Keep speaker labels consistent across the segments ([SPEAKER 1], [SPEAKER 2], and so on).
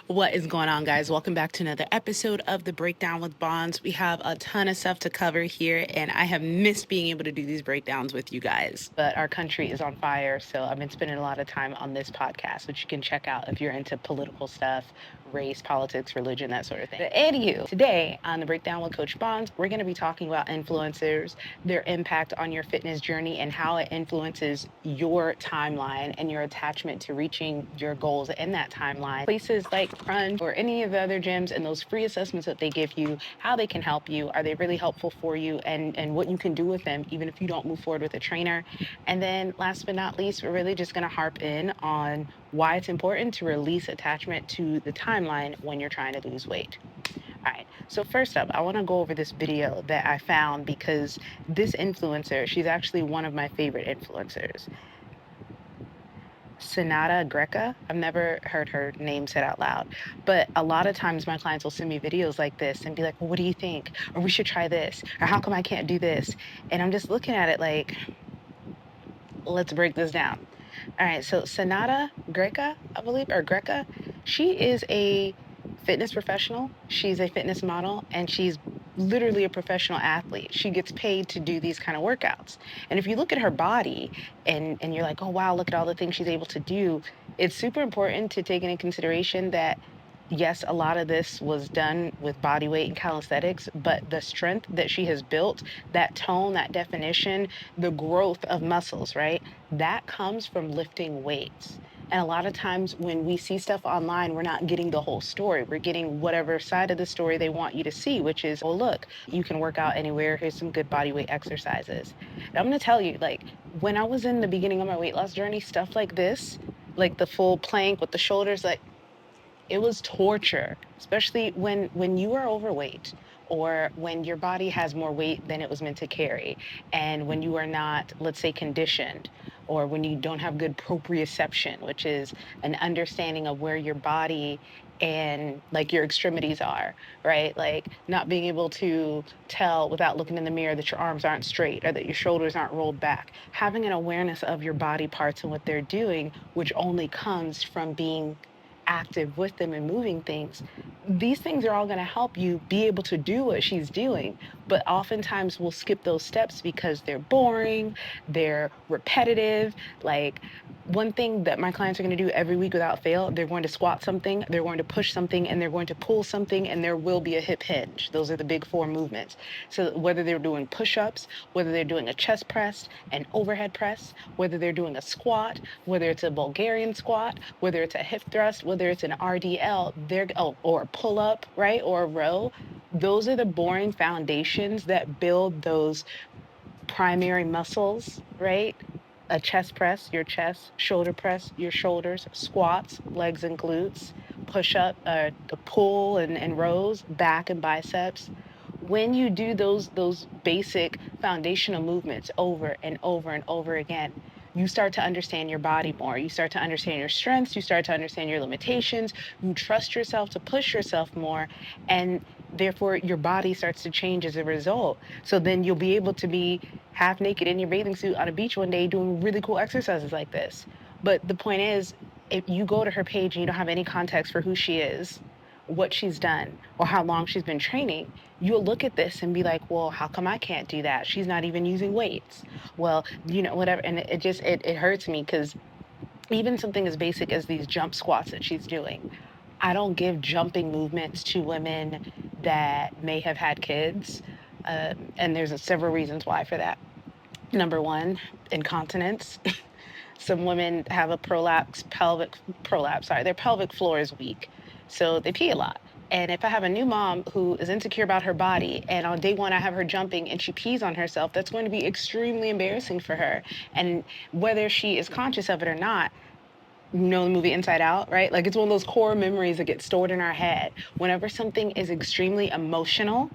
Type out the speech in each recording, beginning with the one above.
[SPEAKER 1] What is going on, guys? Welcome back to another episode of The Breakdown with Bonds. We have a ton of stuff to cover here, and I have missed being able to do these breakdowns with you guys. But our country is on fire, so I've been spending a lot of time on this podcast, which you can check out if you're into political stuff, race, politics, religion, that sort of thing. But anywho, today on The Breakdown with Coach Bonds, we're going to be talking about influencers, their impact on your fitness journey, and how it influences your timeline and your attachment to reaching your goals in that timeline. Places like Crunch or any of the other gyms and those free assessments that they give you, how they can help you, are they really helpful for you, and what you can do with them, even if you don't move forward with a trainer. And then last but not least, we're really just going to harp in on why it's important to release attachment to the timeline when you're trying to lose weight. All right, so first up, I want to go over this video that I found because this influencer, she's actually one of my favorite influencers. Sonata Greca. I've never heard her name said out loud, but a lot of times my clients will send me videos like this and be like, well, what do you think? Or we should try this, or how come I can't do this? And I'm just looking at it like, let's break this down. All right, so Sonata Greca, I believe, or Greca, she is a fitness professional. She's a fitness model, and she's literally a professional athlete. She gets paid to do these kind of workouts. And if you look at her body and you're like, oh wow, look at all the things she's able to do, it's super important to take into consideration that yes, a lot of this was done with body weight and calisthenics, but the strength that she has built, that tone, that definition, the growth of muscles, right? That comes from lifting weights. And a lot of times when we see stuff online, we're not getting the whole story. We're getting whatever side of the story they want you to see, which is, oh, look, you can work out anywhere. Here's some good body weight exercises. And I'm going to tell you, like, when I was in the beginning of my weight loss journey, stuff like this, like the full plank with the shoulders, like, it was torture, especially when you are overweight or when your body has more weight than it was meant to carry, and when you are not, let's say, conditioned, or when you don't have good proprioception, which is an understanding of where your body and like your extremities are, right? Like not being able to tell without looking in the mirror that your arms aren't straight or that your shoulders aren't rolled back. Having an awareness of your body parts and what they're doing, which only comes from being active with them and moving things, these things are all going to help you be able to do what she's doing. But oftentimes we'll skip those steps because they're boring, they're repetitive. Like one thing that my clients are going to do every week without fail, they're going to squat something, they're going to push something, and they're going to pull something, and there will be a hip hinge. Those are the big four movements. So whether they're doing push-ups, whether they're doing a chest press, an overhead press, whether they're doing a squat, whether it's a Bulgarian squat, whether it's a hip thrust, whether it's an RDL, or a pull-up, right, or a row, those are the boring foundations that build those primary muscles, right? A chest press, your chest, shoulder press, your shoulders, squats, legs and glutes, push up, the pull and rows, back and biceps. When you do those basic foundational movements over and over and over again, you start to understand your body more. You start to understand your strengths. You start to understand your limitations. You trust yourself to push yourself more. And therefore, your body starts to change as a result. So then you'll be able to be half naked in your bathing suit on a beach one day doing really cool exercises like this. But the point is, if you go to her page and you don't have any context for who she is, what she's done, or how long she's been training, you'll look at this and be like, well, how come I can't do that? She's not even using weights. Well, whatever. And it hurts me because even something as basic as these jump squats that she's doing, I don't give jumping movements to women that may have had kids. And there's several reasons why for that. Number one, incontinence. Some women have a prolapse, sorry, their pelvic floor is weak. So they pee a lot. And if I have a new mom who is insecure about her body and on day one I have her jumping and she pees on herself, that's going to be extremely embarrassing for her. And whether she is conscious of it or not, the movie Inside Out, right? Like it's one of those core memories that get stored in our head. Whenever something is extremely emotional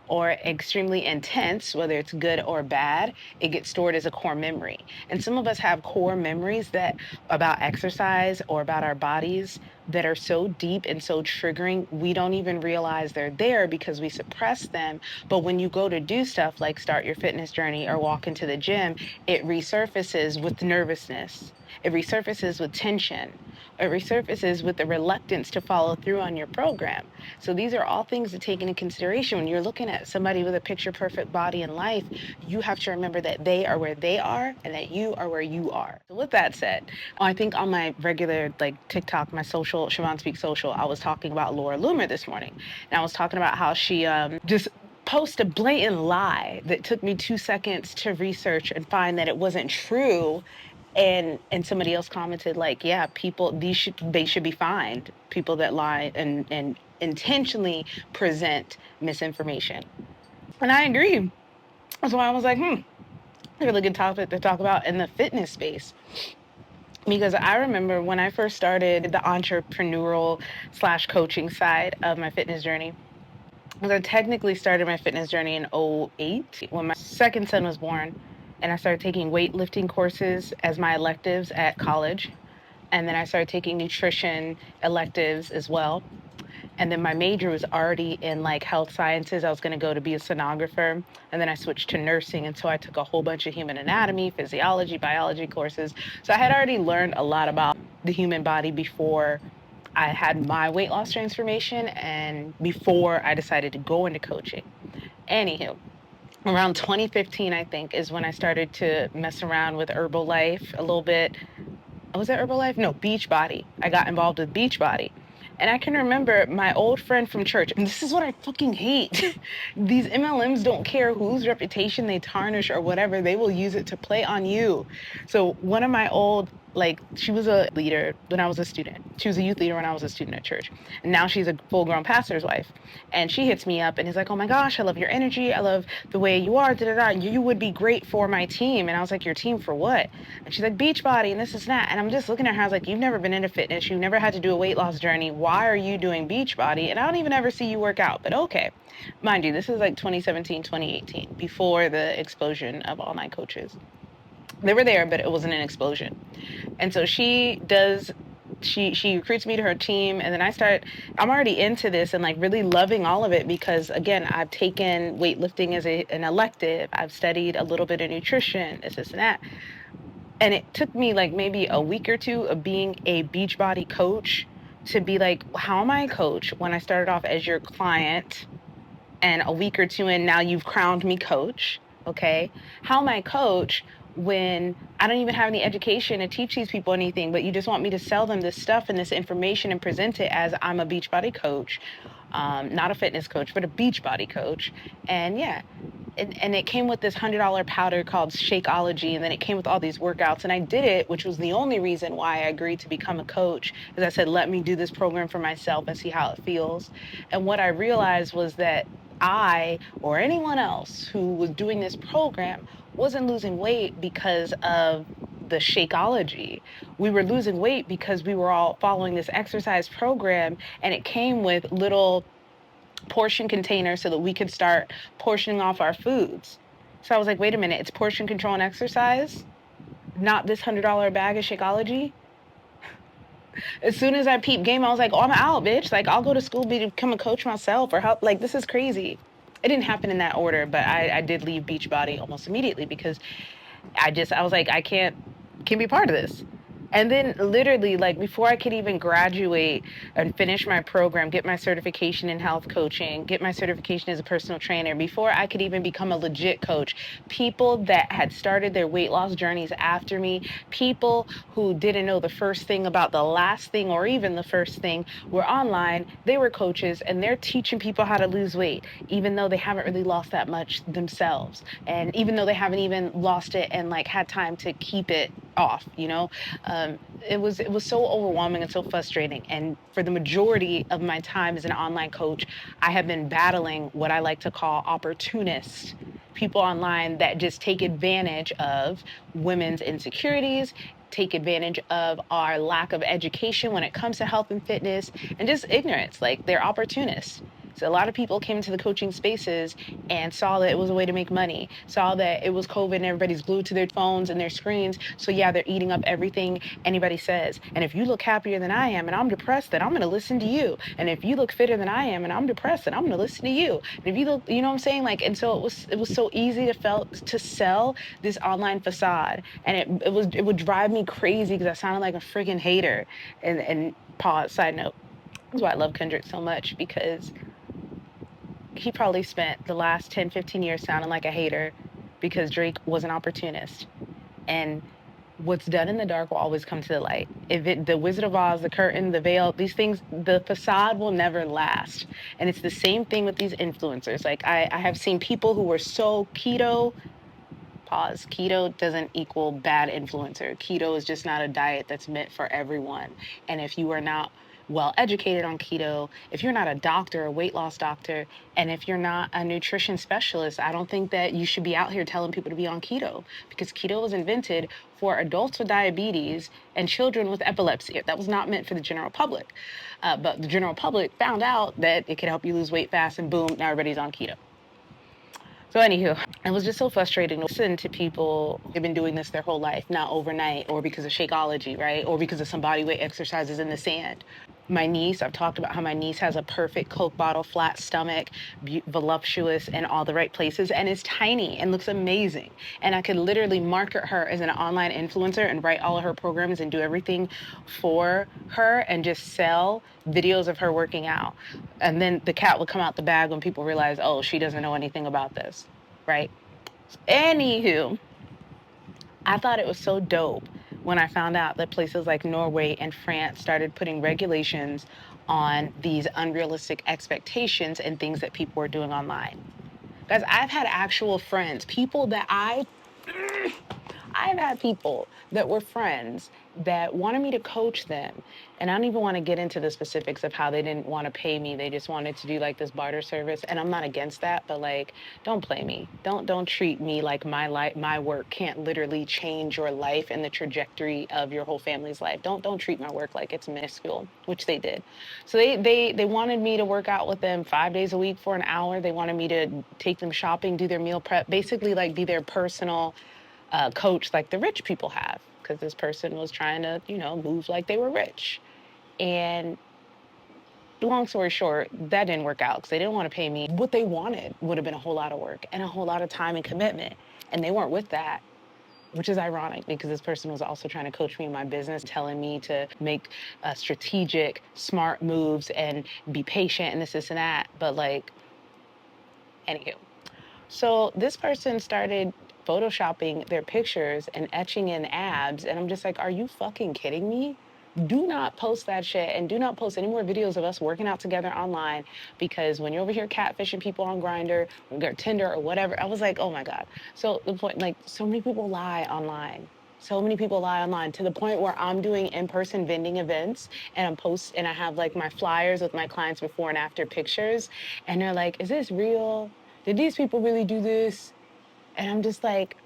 [SPEAKER 1] or extremely intense, whether it's good or bad, it gets stored as a core memory. And some of us have core memories that about exercise or about our bodies that are so deep and so triggering, we don't even realize they're there because we suppress them. But when you go to do stuff like start your fitness journey or walk into the gym, it resurfaces with nervousness. It resurfaces with tension. It resurfaces with the reluctance to follow through on your program. So these are all things to take into consideration when you're looking at somebody with a picture perfect body in life. You have to remember that they are where they are and that you are where you are. So with that said, I think on my regular like TikTok, my social, Siobhan Speak Social, I was talking about Laura Loomer this morning. And I was talking about how she just post a blatant lie that took me 2 seconds to research and find that it wasn't true. And somebody else commented like, yeah, people, they should be fined, people that lie and intentionally present misinformation. And I agree. That's why I was like, a really good topic to talk about in the fitness space. Because I remember when I first started the entrepreneurial slash coaching side of my fitness journey, because I technically started my fitness journey in '08 when my second son was born. And I started taking weightlifting courses as my electives at college. And then I started taking nutrition electives as well. And then my major was already in like health sciences. I was going to go to be a sonographer. And then I switched to nursing. And so I took a whole bunch of human anatomy, physiology, biology courses. So I had already learned a lot about the human body before I had my weight loss transformation and before I decided to go into coaching. Anywho, around 2015, I think, is when I started to mess around with Herbalife a little bit. Was that Herbalife? No, Beachbody. I got involved with Beachbody. And I can remember my old friend from church, and this is what I fucking hate. These MLMs don't care whose reputation they tarnish or whatever, they will use it to play on you. So one of my old, like, she was a leader when I was a student. She was a youth leader when I was a student at church. And now she's a full grown pastor's wife. And she hits me up and is like, oh my gosh, I love your energy. I love the way you are. Da, da, da. You would be great for my team. And I was like, your team for what? And she's like, Beachbody and this is that. And I'm just looking at her, I was like, you've never been into fitness. You've never had to do a weight loss journey. Why are you doing Beachbody? And I don't even ever see you work out, but okay. Mind you, this is like 2017, 2018, before the explosion of online coaches. They were there, but it wasn't an explosion. And so she recruits me to her team, and then I'm already into this and like really loving all of it because again, I've taken weightlifting as an elective. I've studied a little bit of nutrition, this and that. And it took me like maybe a week or two of being a Beachbody coach to be like, how am I a coach when I started off as your client and a week or two in, now you've crowned me coach, okay? How am I a coach when I don't even have any education to teach these people anything, but you just want me to sell them this stuff and this information and present it as I'm a Beachbody coach, not a fitness coach, but a Beachbody coach. And yeah, and it came with this $100 powder called Shakeology, and then it came with all these workouts. And I did it, which was the only reason why I agreed to become a coach, because I said, let me do this program for myself and see how it feels. And what I realized was that I or anyone else who was doing this program wasn't losing weight because of the Shakeology. We were losing weight because we were all following this exercise program, and it came with little portion containers so that we could start portioning off our foods. So I was like, wait a minute, it's portion control and exercise, not this $100 bag of Shakeology. As soon as I peeped game, I was like, oh, I'm out, bitch. Like, I'll go to school, become a coach myself or help. Like, this is crazy. It didn't happen in that order, but I did leave Beachbody almost immediately because I was like, I can't be part of this. And then literally, like before I could even graduate and finish my program, get my certification in health coaching, get my certification as a personal trainer, before I could even become a legit coach, people that had started their weight loss journeys after me, people who didn't know the first thing about the last thing or even the first thing, were online. They were coaches and they're teaching people how to lose weight, even though they haven't really lost that much themselves. And even though they haven't even lost it and like had time to keep it off, you know? It was so overwhelming and so frustrating. And for the majority of my time as an online coach, I have been battling what I like to call opportunists, people online that just take advantage of women's insecurities, take advantage of our lack of education when it comes to health and fitness, and just ignorance. Like they're opportunists. So a lot of people came into the coaching spaces and saw that it was a way to make money, saw that it was COVID and everybody's glued to their phones and their screens. So yeah, they're eating up everything anybody says. And if you look happier than I am and I'm depressed, then I'm going to listen to you. And if you look fitter than I am and I'm depressed, then I'm going to listen to you. And if you look, you know what I'm saying? Like, and so it was so easy to sell this online facade. And it would drive me crazy because I sounded like a freaking hater. And pause, side note. That's why I love Kendrick so much, because he probably spent the last 10, 15 years sounding like a hater because Drake was an opportunist. And what's done in the dark will always come to the light. The Wizard of Oz, the curtain, the veil, these things, the facade will never last. And it's the same thing with these influencers. Like I have seen people who were so keto. Pause. Keto doesn't equal bad influencer. Keto is just not a diet that's meant for everyone. And if you are not well educated on keto, if you're not a doctor, a weight loss doctor, and if you're not a nutrition specialist, I don't think that you should be out here telling people to be on keto, because keto was invented for adults with diabetes and children with epilepsy. That was not meant for the general public. But the general public found out that it could help you lose weight fast, and boom, now everybody's on keto. So anywho, it was just so frustrating to listen to people who've been doing this their whole life, not overnight or because of Shakeology, right? Or because of some body weight exercises in the sand. My niece, I've talked about how my niece has a perfect Coke bottle, flat stomach, voluptuous in all the right places, and is tiny and looks amazing. And I could literally market her as an online influencer and write all of her programs and do everything for her and just sell videos of her working out. And then the cat would come out the bag when people realize, oh, she doesn't know anything about this, right? Anywho, I thought it was so dope when I found out that places like Norway and France started putting regulations on these unrealistic expectations and things that people were doing online. Guys, I've had actual friends, people that I've had people that were friends that wanted me to coach them. And I don't even want to get into the specifics of how they didn't want to pay me. They just wanted to do like this barter service. And I'm not against that, but like, don't play me. Don't treat me like my work can't literally change your life and the trajectory of your whole family's life. Don't treat my work like it's minuscule, which they did. So they wanted me to work out with them 5 days a week for an hour. They wanted me to take them shopping, do their meal prep, basically like be their personal coach like the rich people have, because this person was trying to, move like they were rich. And long story short, that didn't work out because they didn't want to pay me. What they wanted would have been a whole lot of work and a whole lot of time and commitment. And they weren't with that, which is ironic because this person was also trying to coach me in my business, telling me to make strategic, smart moves and be patient and this and that. But like, anywho. So this person started photoshopping their pictures and etching in abs. And I'm just like, are you fucking kidding me? Do not post that shit, and do not post any more videos of us working out together online, because when you're over here catfishing people on Grindr or Tinder or whatever, I was like, oh my God. So the point, like, so many people lie online. So many people lie online to the point where I'm doing in-person vending events, and and I have like my flyers with my clients before and after pictures. And they're like, is this real? Did these people really do this? And I'm just like,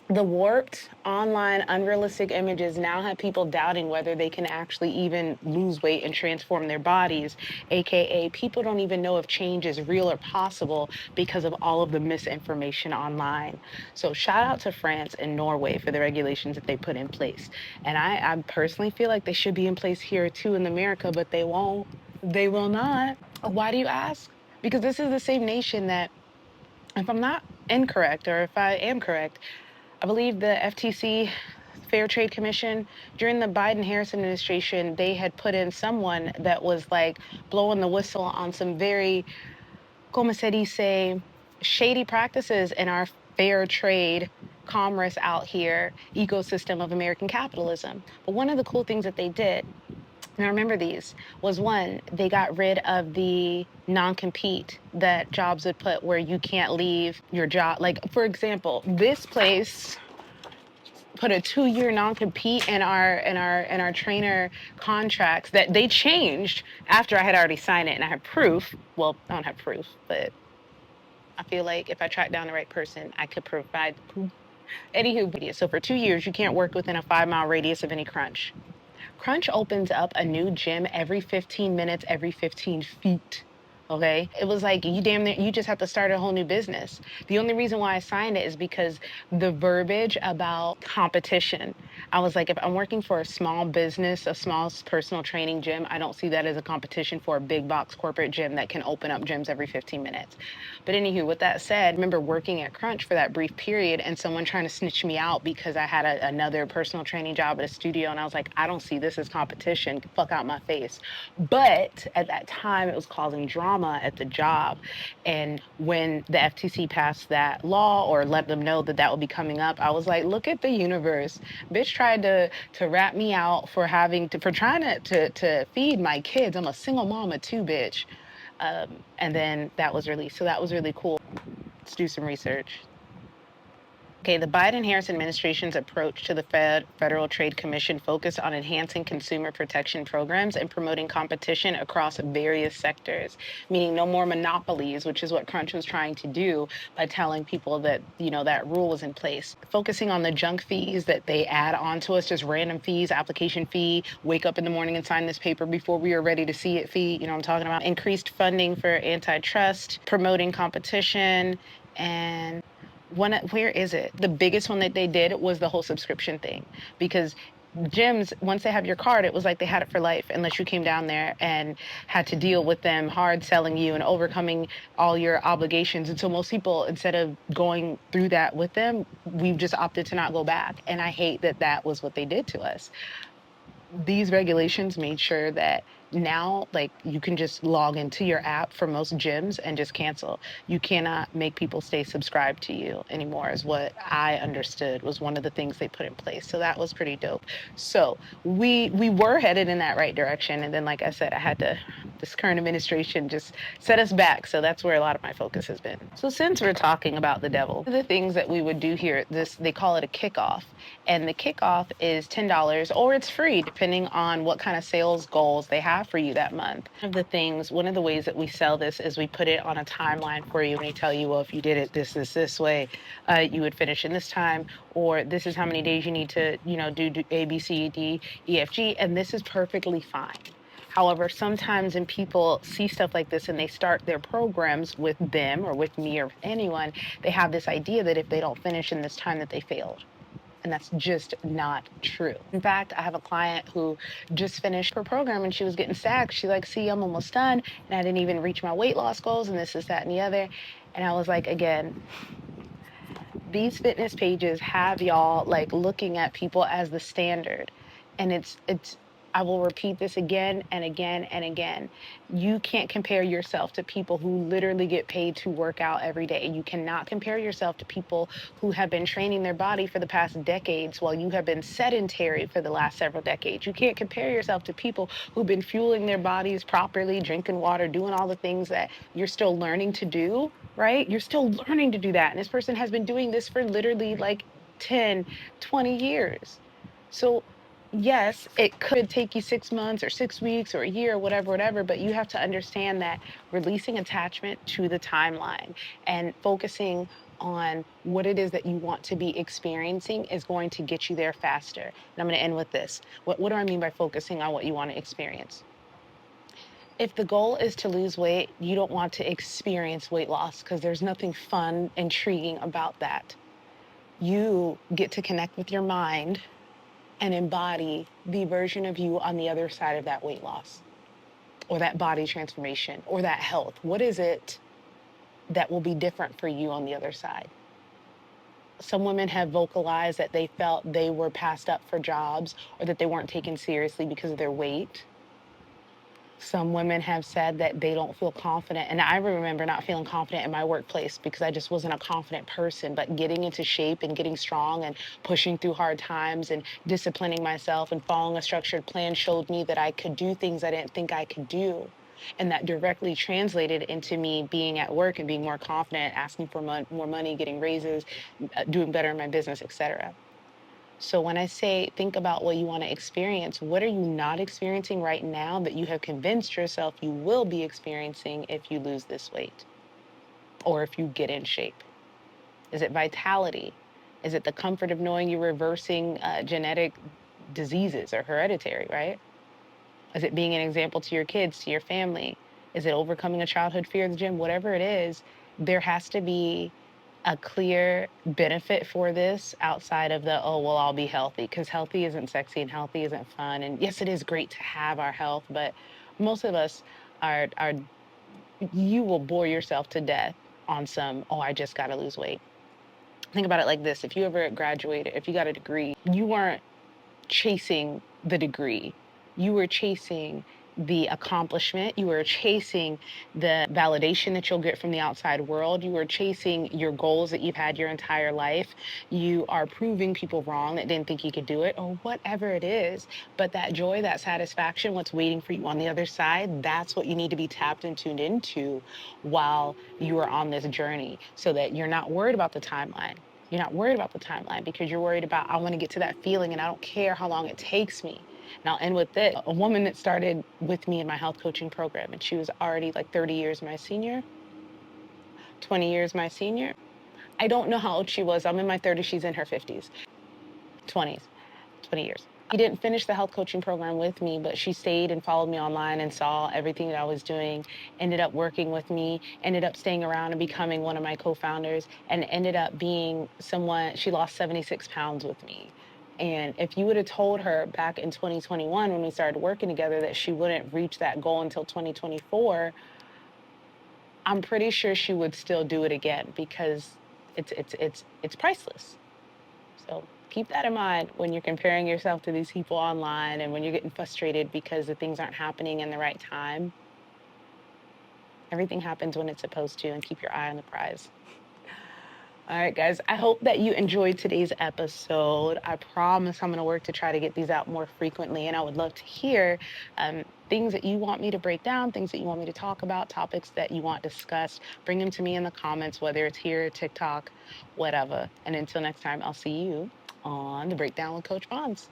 [SPEAKER 1] the warped online unrealistic images now have people doubting whether they can actually even lose weight and transform their bodies, aka people don't even know if change is real or possible because of all of the misinformation online. So shout out to France and Norway for the regulations that they put in place. And I personally feel like they should be in place here too in America, but they won't. They will not. Why do you ask? Because this is the same nation that, if I'm not incorrect, or if I am correct, I believe the FTC, Fair Trade Commission, during the Biden-Harris administration, they had put in someone that was like blowing the whistle on some very, como se dice, shady practices in our fair trade commerce out here, ecosystem of American capitalism. But one of the cool things that they did, and I remember these, was one, they got rid of the non-compete that jobs would put where you can't leave your job. Like, for example, this place put a 2-year non-compete in our trainer contracts that they changed after I had already signed it and I have proof. Well, I don't have proof, but I feel like if I track down the right person, I could provide the proof. Anywho, so for 2 years, you can't work within a 5-mile radius of any Crunch. Crunch opens up a new gym every 15 minutes, every 15 feet. Okay. It was like, you damn near, you just have to start a whole new business. The only reason why I signed it is because the verbiage about competition. I was like, if I'm working for a small business, a small personal training gym, I don't see that as a competition for a big box corporate gym that can open up gyms every 15 minutes. But anywho, with that said, I remember working at Crunch for that brief period and someone trying to snitch me out because I had another personal training job at a studio. And I was like, I don't see this as competition. Fuck out my face. But at that time, it was causing drama at the job. And when the FTC passed that law or let them know that that would be coming up, I was like, look at the universe. Bitch tried to rat me out for having to for trying to feed my kids. I'm a single mama too, bitch. And then that was released. So that was really cool. Let's do some research. Okay, the Biden-Harris administration's approach to the Federal Trade Commission focused on enhancing consumer protection programs and promoting competition across various sectors, meaning no more monopolies, which is what Crunch was trying to do by telling people that, that rule was in place. Focusing on the junk fees that they add on to us, just random fees, application fee, wake up in the morning and sign this paper before we are ready to see it fee, you know what I'm talking about? Increased funding for antitrust, promoting competition, and where is it? The biggest one that they did was the whole subscription thing, because gyms, once they have your card, it was like they had it for life unless you came down there and had to deal with them hard selling you and overcoming all your obligations. And so most people, instead of going through that with them, we've just opted to not go back. And I hate that that was what they did to us. These regulations made sure that now, like, you can just log into your app for most gyms and just cancel. You cannot make people stay subscribed to you anymore, is what I understood was one of the things they put in place. So that was pretty dope. So we were headed in that right direction, and then, like I said, I had to, this current administration just set us back. So that's where a lot of my focus has been. So since we're talking about the devil, the things that we would do here, this, they call it a kickoff, and the kickoff is $10 or it's free depending on what kind of sales goals they have for you that month. One of the ways that we sell this is we put it on a timeline for you, and we tell you, well, if you did it this way, you would finish in this time, or this is how many days you need to, do A, B, C, D, E, F, G, and this is perfectly fine. However, sometimes when people see stuff like this and they start their programs with them or with me or anyone, they have this idea that if they don't finish in this time that they failed. And that's just not true. In fact, I have a client who just finished her program and she was getting sacked. She's like, see, I'm almost done and I didn't even reach my weight loss goals and this, that, and the other. And I was like, again, these fitness pages have y'all like looking at people as the standard. And it's I will repeat this again and again and again. You can't compare yourself to people who literally get paid to work out every day. You cannot compare yourself to people who have been training their body for the past decades while you have been sedentary for the last several decades. You can't compare yourself to people who've been fueling their bodies properly, drinking water, doing all the things that you're still learning to do, right? You're still learning to do that. And this person has been doing this for literally like 10, 20 years. So yes, it could take you 6 months or 6 weeks or a year or whatever, whatever, but you have to understand that releasing attachment to the timeline and focusing on what it is that you want to be experiencing is going to get you there faster. And I'm going to end with this. What do I mean by focusing on what you want to experience? If the goal is to lose weight, you don't want to experience weight loss because there's nothing fun, intriguing about that. You get to connect with your mind and embody the version of you on the other side of that weight loss or that body transformation or that health. What is it that will be different for you on the other side? Some women have vocalized that they felt they were passed up for jobs or that they weren't taken seriously because of their weight. Some women have said that they don't feel confident. And I remember not feeling confident in my workplace because I just wasn't a confident person. But getting into shape and getting strong and pushing through hard times and disciplining myself and following a structured plan showed me that I could do things I didn't think I could do. And that directly translated into me being at work and being more confident, asking for more money, getting raises, doing better in my business, etc. So when I say think about what you want to experience, what are you not experiencing right now that you have convinced yourself you will be experiencing if you lose this weight or if you get in shape? Is it vitality? Is it the comfort of knowing you're reversing genetic diseases or hereditary, right? Is it being an example to your kids, to your family? Is it overcoming a childhood fear of the gym? Whatever it is, there has to be a clear benefit for this outside of the, oh, well, I'll be healthy, because healthy isn't sexy and healthy isn't fun. And yes, it is great to have our health, but most of us are you will bore yourself to death on some, oh, I just got to lose weight. Think about it like this. If you ever graduated, if you got a degree, you weren't chasing the degree. You were chasing the accomplishment. You were chasing the validation that you'll get from the outside world. You were chasing your goals that you've had your entire life. You are proving people wrong that didn't think you could do it, or whatever it is. But that joy, that satisfaction, what's waiting for you on the other side, that's what you need to be tapped and tuned into while you are on this journey, so that you're not worried about the timeline. You're not worried about the timeline because you're worried about, I want to get to that feeling and I don't care how long it takes me. And I'll end with this. A woman that started with me in my health coaching program, and she was already like 30 years my senior, 20 years my senior. I don't know how old she was. I'm in my 30s. She's in her 50s, 20s. 20 years. She didn't finish the health coaching program with me, but she stayed and followed me online and saw everything that I was doing, ended up working with me, ended up staying around and becoming one of my co-founders, and ended up being someone, she lost 76 pounds with me. And if you would have told her back in 2021 when we started working together that she wouldn't reach that goal until 2024, I'm pretty sure she would still do it again, because it's priceless. So keep that in mind when you're comparing yourself to these people online and when you're getting frustrated because the things aren't happening in the right time. Everything happens when it's supposed to, and keep your eye on the prize. All right, guys, I hope that you enjoyed today's episode. I promise I'm going to work to try to get these out more frequently, and I would love to hear things that you want me to break down, things that you want me to talk about, topics that you want discussed. Bring them to me in the comments, whether it's here, TikTok, whatever. And until next time, I'll see you on the Breakdown with Coach Bonds.